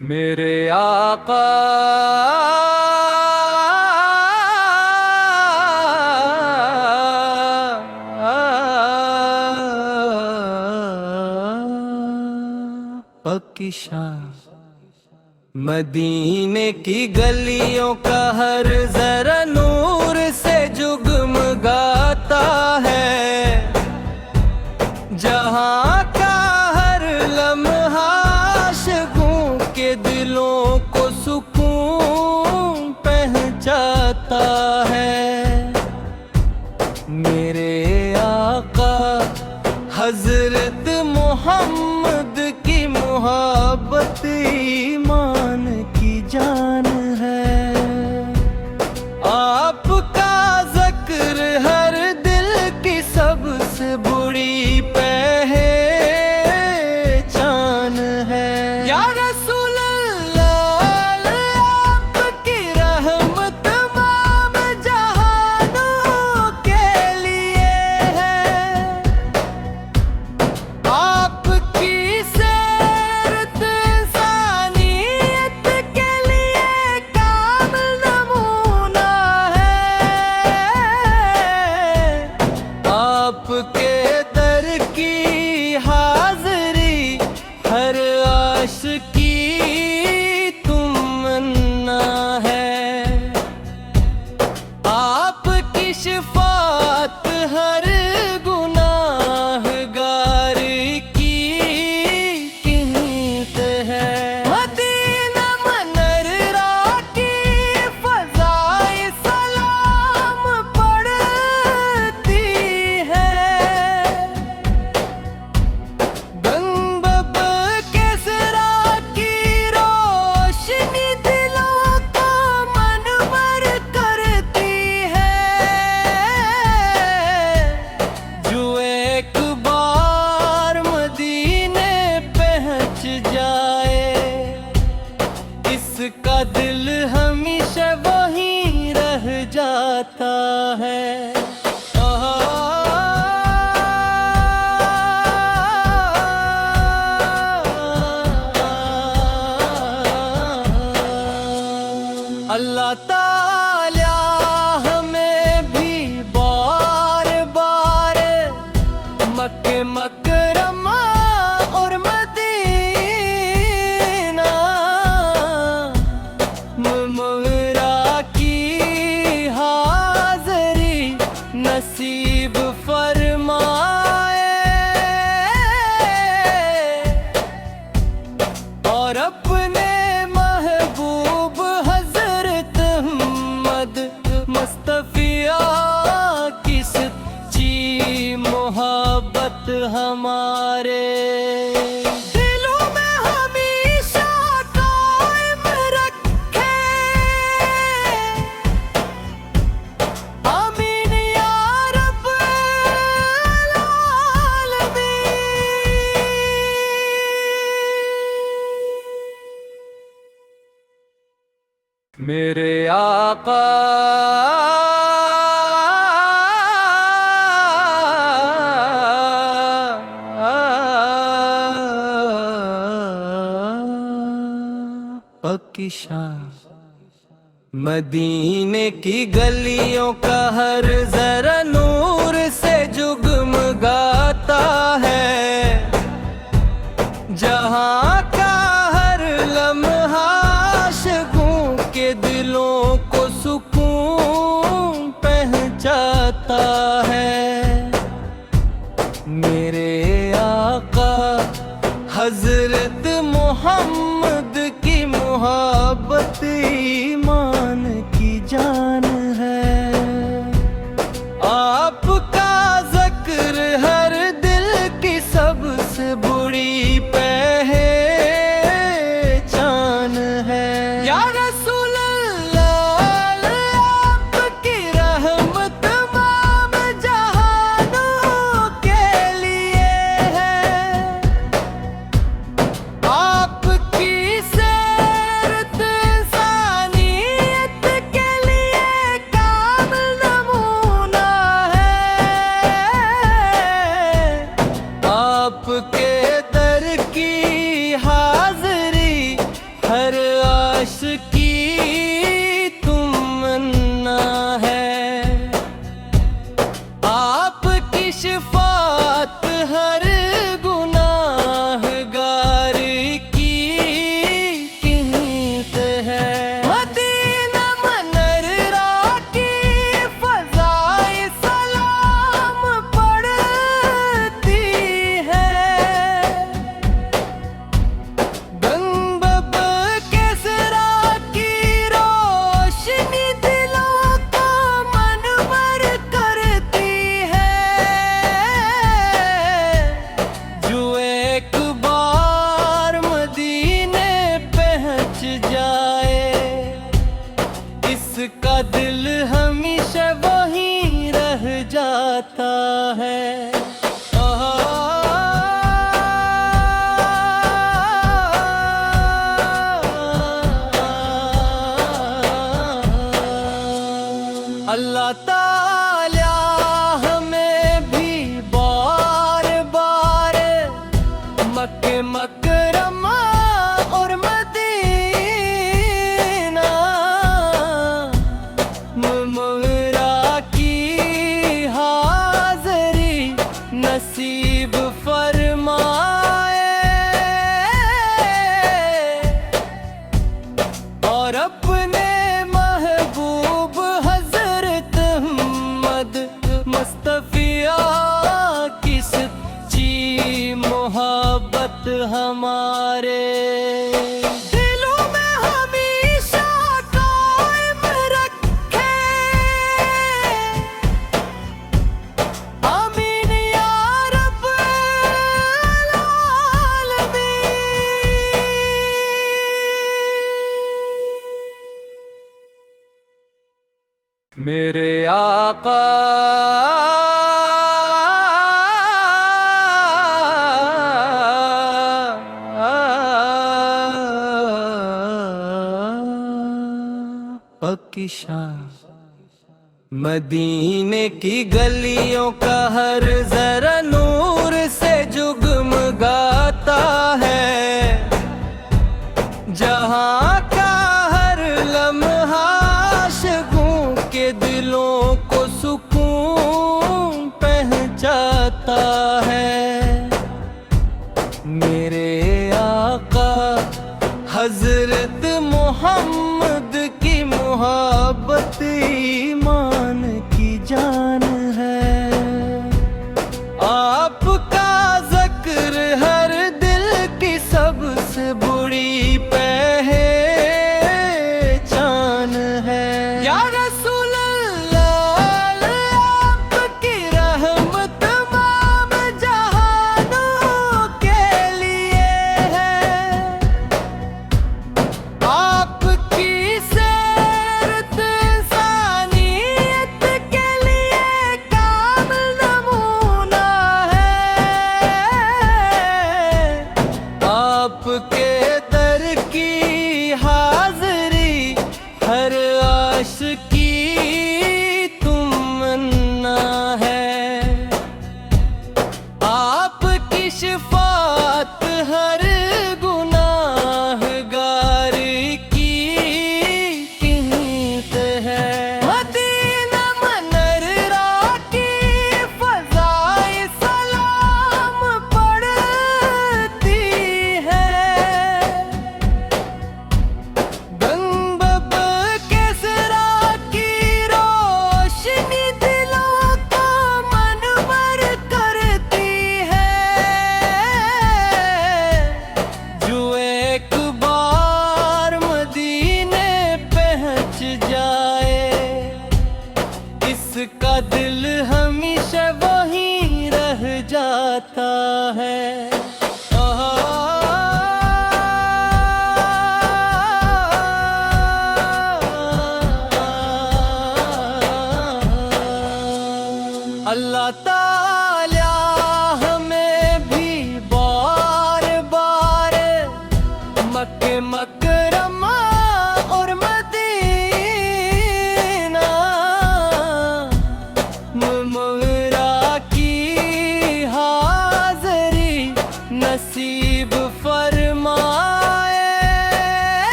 मेरे आका पक्की शान मदीने की गलियों का हर जरा नूर से जुगमगाता है। जहाँ का हर लम्हा आशिकों के दिलों को सुकून पहुँचाता है। मेरे आका हजरत मोहम्मद की मोहब्बत ईमान की जान है। आपका ज़िक्र हर दिल की सबसे बुरी पहचान है। या रसूल अल्लाह, आपकी रहमत तमाम जहानों के लिए है। आपकी सीरत इंसानियत के लिए कामिल नमूना है। आपके दर की हाज़री हर आशिकी तमन्ना है। आपकी शफाअत हर गुनाहगार की कीमत है। मदीना मनर्रा की फ़ज़ाए सलाम पढ़ती है। गंबब किसरा की रोशनी दिलों को मनवर करती है। जो एक बार मदीने पहुँच जाए, इसका दिल हमेशा वहीं रह जाता है। अल्लाह ताला हमें भी बार बार मक्के मकरमा और मदीना मुमरा की हाज़री नसीब फरमाए। और अपने महबूब हजरत मोहम्मद मुस्तफिया की सच्ची मोहब्बत हमारे दिलों में हमेशा कायम रखे। आमीन या रब्बल आलमीन। मेरे आका पक्की शान मदीने की गलियों का हर जरा नूर से जुगमगाता है। जहाँ का हर लम्हा आशिकों के दिलों को सुकून पहुँचाता है। मेरे आका हजरत मोहम्मद की मोहब्बत ईमान की जान है। आपका ज़िक्र हर दिल की सबसे बुरी पहचान है। या रसूल अल्लाह, आपकी रहमत तमाम जहानों के लिए है। आपकी सीरत इंसानी हर आश की तमन्ना है। आपकी शफाअत हर गुनाहगार की कीमत है। मदीना मनर्रा की फ़ज़ाए सलाम पढ़ती है। गंबब केसरा की रोशनी दिलों को मनवर करती है। जो एक बार मदीने पहुंच जाए, इसका दिल हमेशा वहीं रह जाता है। अल्लाह ताला हमें भी बार बार मक्के मकरमा और मदीना मुमरा की हाज़री नसीब फरमाए। और अपने महबूब हज़रत मुहम्मद मुस्तफ़िया की सच्ची मोहब्बत हमारे दिलों में हमेशा कायम रखे। आमीन या रब्बल आलमीन। मेरे आका की शान, मदीने की गलियों का हर जरा नूर से जुगमगाता है। जहाँ का हर लम्हा आशिकों के दिलों को सुकून पहुँचाता है। मेरे आका हजरत मोहम्मद की मोहब्बत ईमान की जान है। आपका ज़िक्र हर दिल की सबसे बुरी पहचान है। या रसूल अल्लाह, आपकी रहमत तमाम जहानों के लिए है। आपकी सीरत इंसानियत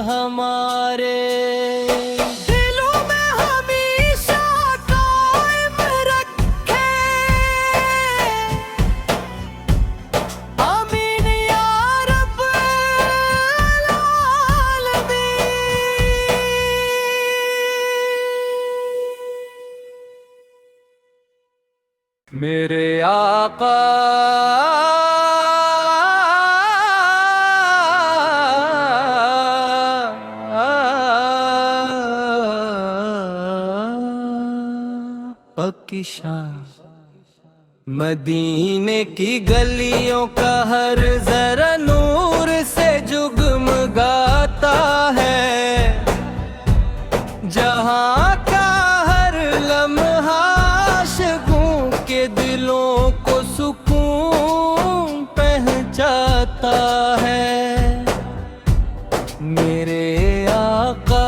हमारे दिलों में हमेशा कायम रखे। आमीन या रब्बल आलमीन। मेरे आका पक्की शान मदीने की गलियों का हर जरा नूर से जुगमगाता है। जहाँ का हर लम्हा आशिकों के दिलों को सुकून पहुँचाता है। मेरे आका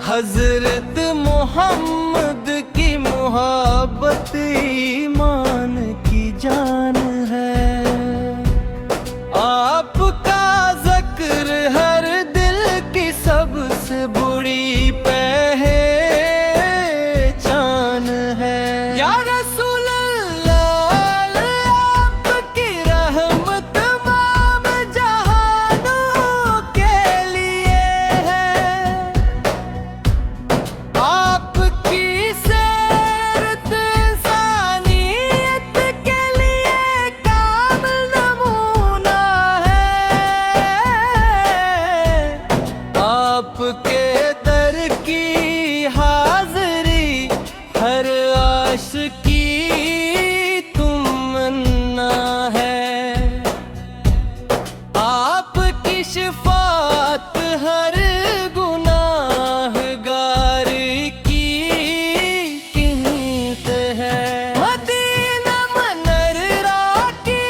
हजरत मोहम्मद की मोहब्बत ईमान की जान है। आपका ज़िक्र हर दिल की सबसे बुरी पहचान है। या रसूल अल्लाह आपकी रहमत तमाम जहानों के लिए है। आपकी सीरत इंसानियत के लिए कामिल नमूना है। आपके दर की हाज़री हर आशिकी तमन्ना है। आपकी शिफात हर गुनाहगार की कीमत है। मदीना मनर्रा की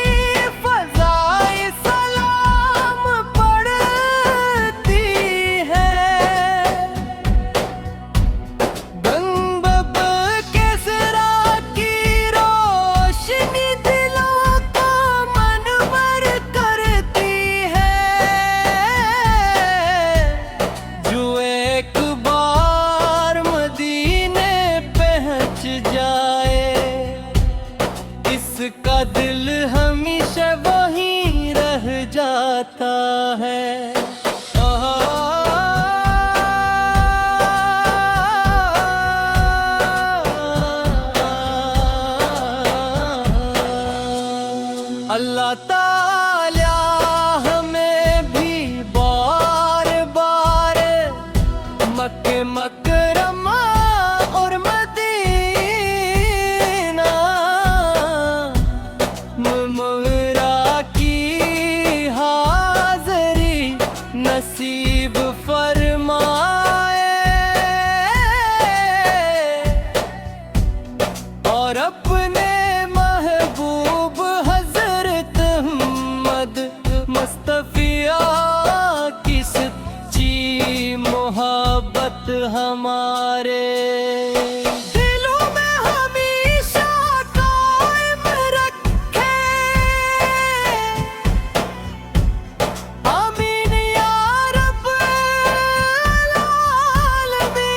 फ़ज़ाए सलाम पढ़ती है। गंबब केसरा की रोशनी दिलों को मनवर करती है। जो एक बार मदीने पहुँच जाए इसका दिल हमेशा वहीं रह जाता है। अल्लाह ताला हमें भी बार बार मक्के मकरमा और मदीना मुमरा की हाज़री नसीब फरमाए। और अपने महबूब हजरत मोहम्मद मुस्तफिया की सच्ची मोहब्बत हमारे दिलों में हमेशा कायम रखे। आमीन या रब्बल आलमीन।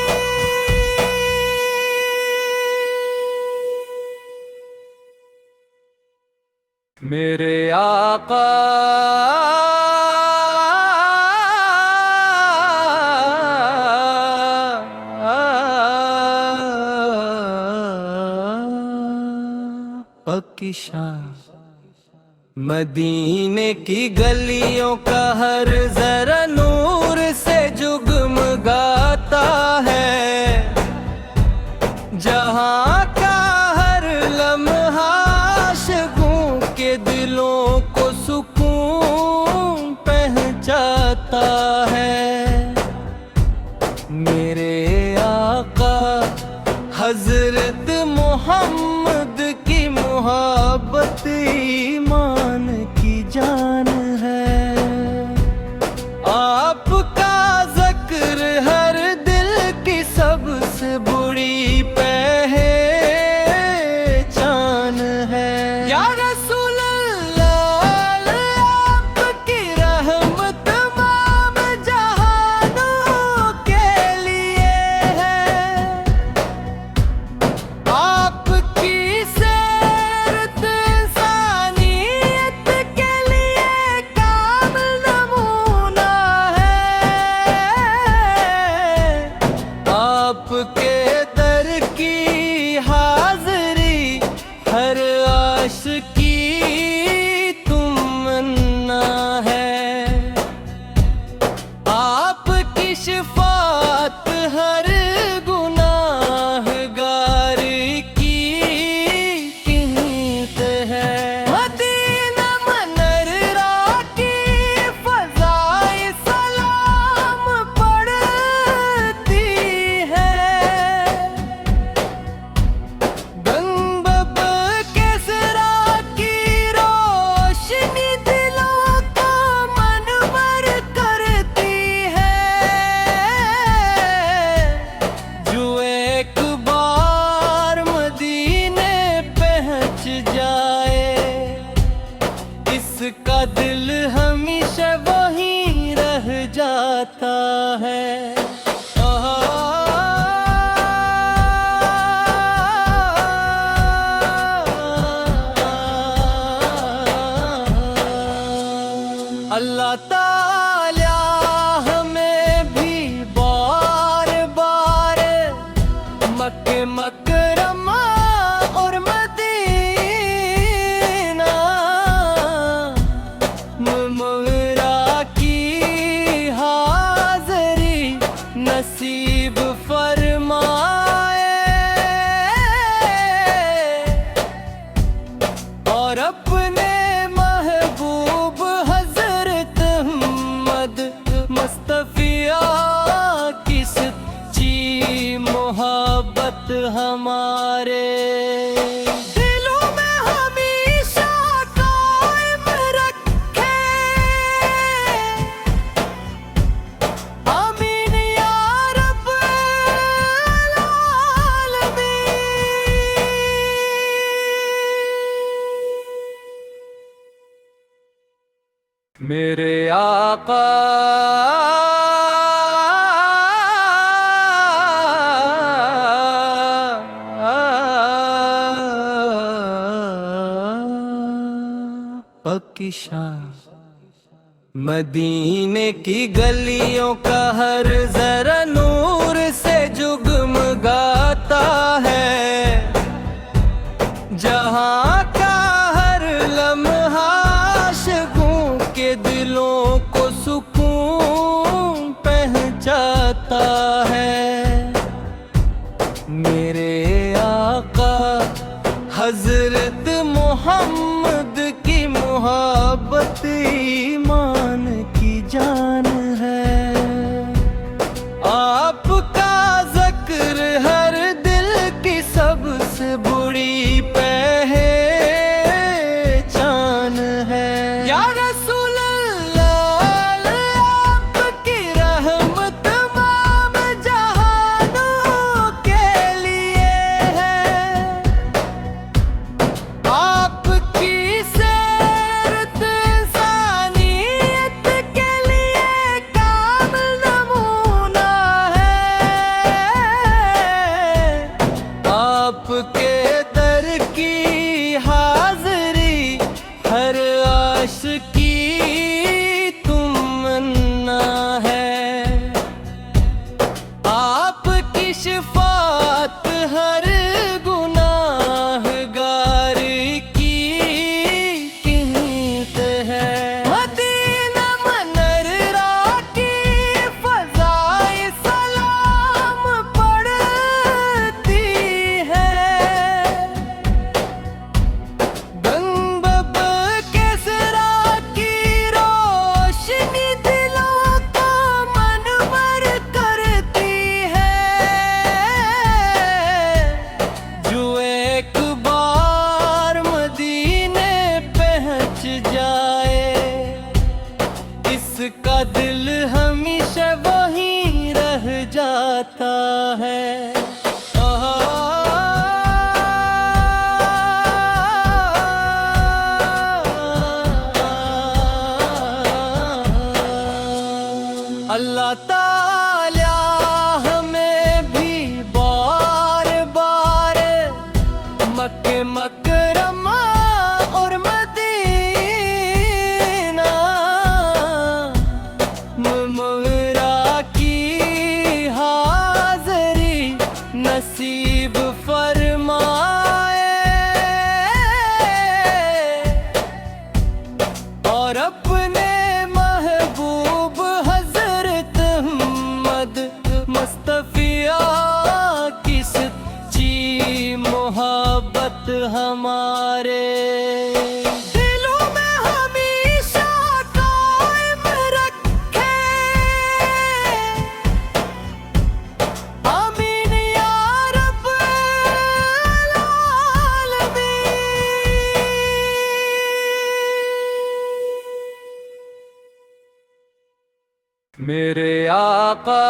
मेरे आका पक्की शान मदीने की गलियों का हर जरा नूर से जुगमगाता है। जहाँ का हर लम्हा आशिकों के दिलों को सुकून पहुँचाता है। मेरे आका हजरत मोहम्मद की मोहब्बत ईमान की जान है। आपका ज़िक्र हर दिल की सबसे बुरी पहचान है। या रसूल अल्लाह आपकी रहमत तमाम जहां है। अल्लाह ताला हमें भी बार बार मक्के मकरमा और मदीना मुमरा की हाज़री नसीब फरमाए और अपने मुस्तफिया की सच्ची मोहब्बत हमारे दिलों में हमेशा कायम रखे। आमीन या रब्बल आलमीन। मेरे आका पक्की शान मदीने की गलियों का हर जरा नूर से जुगमगाता है। जहाँ का हर लम्हा आशिकों के दिलों को सुकून पहुँचाता है। मेरे आका हजरत मोहम्मद की मोहब्बत ईमान की जान है। आपका ज़िक्र हर दिल की सबसे बुरी पहचान है। या रसूल अल्लाह आपकी रहमत तमाम जहानों के लिए है। आपकी सीरत इंसानियत के लिए कामिल नमूना है। आपके दर की हाज़री हर आशिकी तमन्ना है। आपकी शफाअत हर गुनाहगार की कीमत है। मदीना मनरा की फ़ज़ाए सलाम पड़ती है। गंबब केसरा की रोशनी दिलों को मनवर करती है। जो एक बार मदीने पहुँच जाए इसका दिल हमेशा वहीं रह जाता है। अल्लाह ताला हमें भी बार बार मक्के मकरमा और मदीना मुमरा की हाज़री नसीब फरमाए और अपने महबूब हजरत मुस्तफिया की सच्ची मोहब्बत हमारे दिलों में हमेशा कायम रखे। आमीन या रब्बल आलमीन। मेरे आका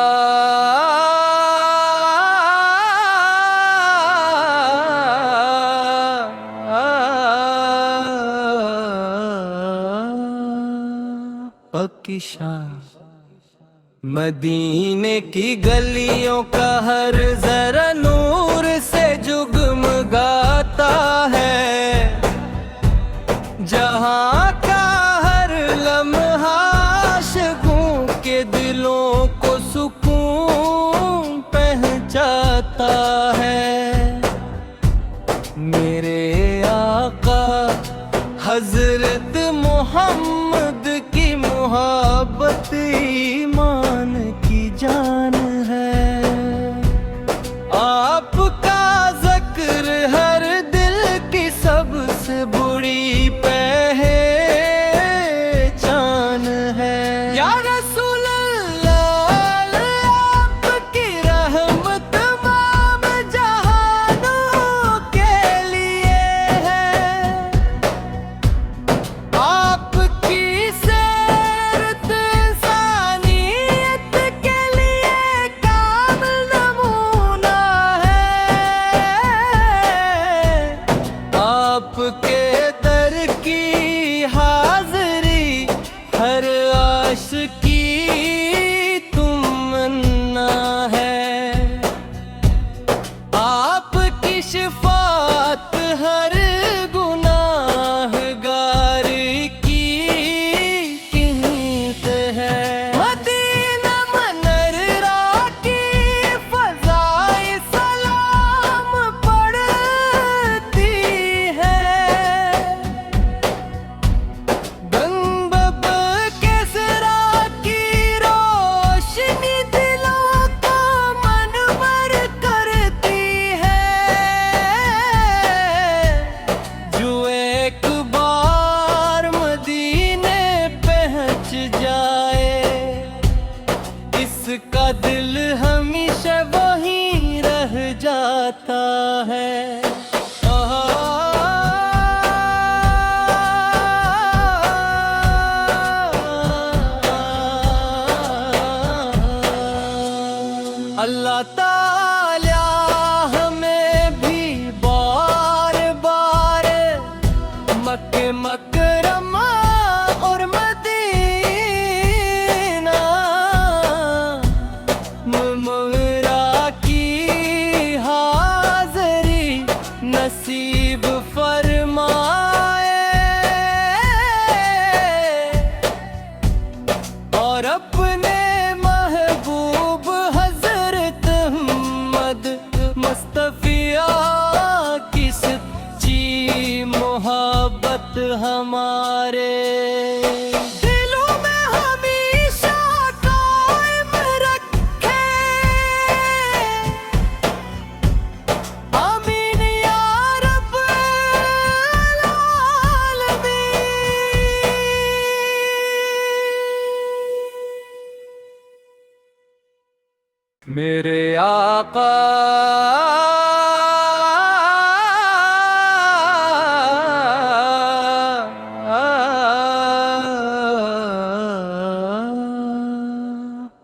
पक्की शान मदीने की गलियों का हर जरा नूर से जुगमगाता है। जहाँ का हर लम्हा आशिकों के दिलों को सुकून पहुँचाता है। मेरे आका हजरत मोहम्मद की मोहब्बत ईमान की जान है। आपका ज़िक्र हर दिल की सबसे बुरी पहचान है। या रसूल अल्लाह, आपकी रहमत तमाम जहानों के लिए है। आपकी सीरत इंसानियत के लिए कामिल नमूना है। आपके दर की हाज़री हर आशिकी तमन्ना है। आपकी शफाअत हर गुनाहगार की कीमत है। मदीना मनरा की फ़ज़ाए सलाम पड़ती है। गंबब केसरा की रोशनी दिलों को मनवर करती है। जो एक बार मदीने पहुँच जाए, इसका दिल हमेशा वहीं रह जाता है। अल्लाह ताला हमें भी बार बार मक्के मकरमा और मदीना मुमरा की हाज़री नसीब फरमाए। और अपने महबूब हजरत मोहम्मद मुस्तफिया की सच्ची मोहब्बत हमारे दिलों में हमेशा कायम रखे। आमीन या रब्बल आलमीन। मेरे आका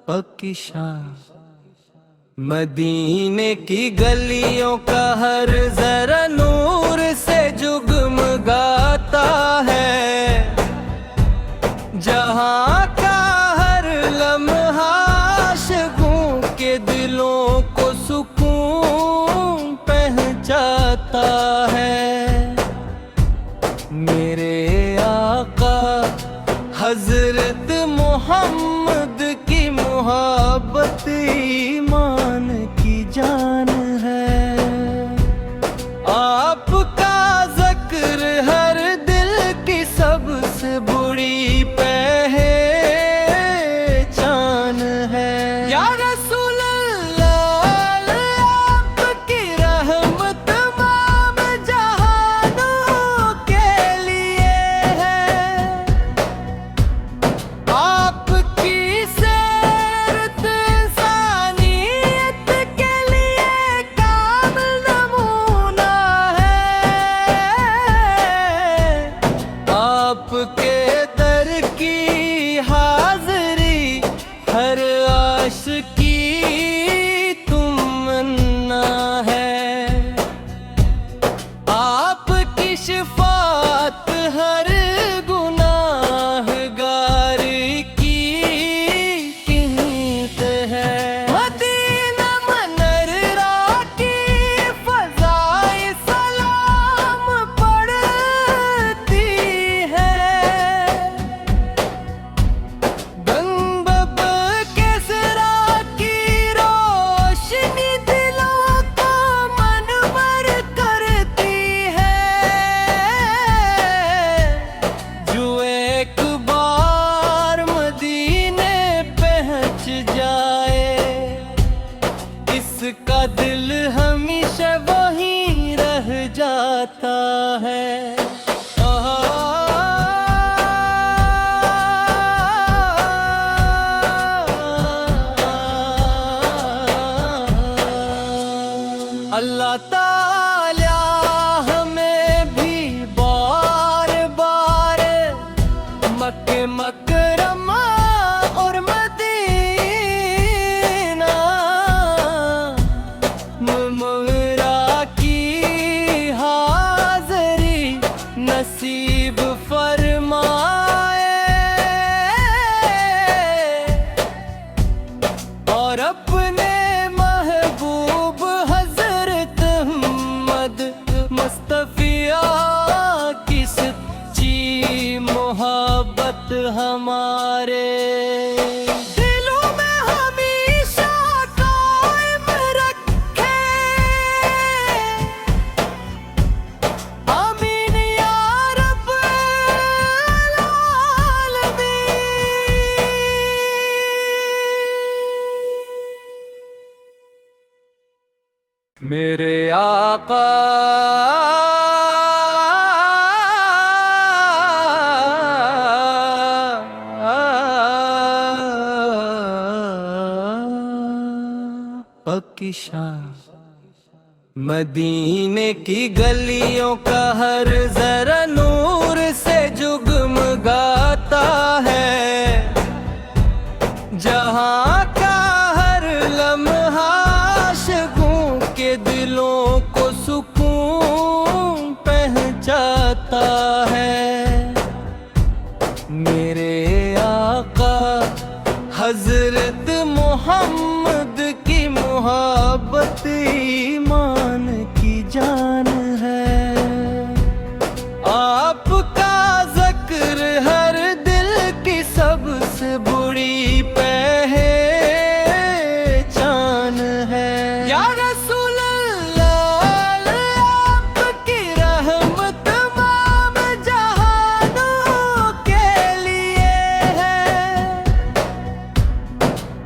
पक्की शान मदीने की गलियों का हर जरा नूर से जुगमगाता है। जहाँ का हर लम्हा आशिकों के दिलों को सुकून पहुँचाता है। मेरे आका हजरत मोहम्मद की मोहब्बत ईमान की जान है। आपका ज़िक्र हर दिल की सबसे बुरी पहचान है। या रसूल अल्लाह, आपकी रहमत तमाम जहानों के लिए है। आपकी सीरत इंसानियत के लिए कामिल नमूना है। आपके दर की हाज़री हर आशिकी तमन्ना है। आपकी शफाअत हर गुनाहगार की कीमत जिसका दिल हमेशा वहीं रह जाता है। अल्लाह ताला हमें भी बार बार मक्के मकरमा और मदीना मुमरा की हाज़री नसीब फरमाए और अपने मुस्तफिया की सच्ची मोहब्बत हमारे दिलों में हमेशा कायम रखे। आमीन या रब्बल आलमीन। मेरे आका पक्की शान मदीने की गलियों का हर जरा नूर से जुगमगाता है। जहाँ का हर लम्हा आशिकों के दिलों को सुकून पहुँचाता है। मेरे आका हजरत मोहम्मद की मोहब्बत ईमान की जान है। आपका ज़िक्र हर दिल की सबसे बुरी पहचान है। या रसूल अल्लाह आपकी रहमत तमाम जहानों के लिए है।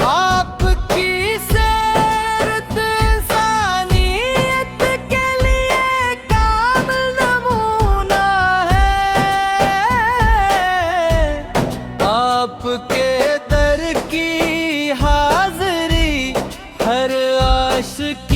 आपकी सीरत इंसानियत के लिए कामिल नमूना है। आपके दर की हाज़री हर आशिक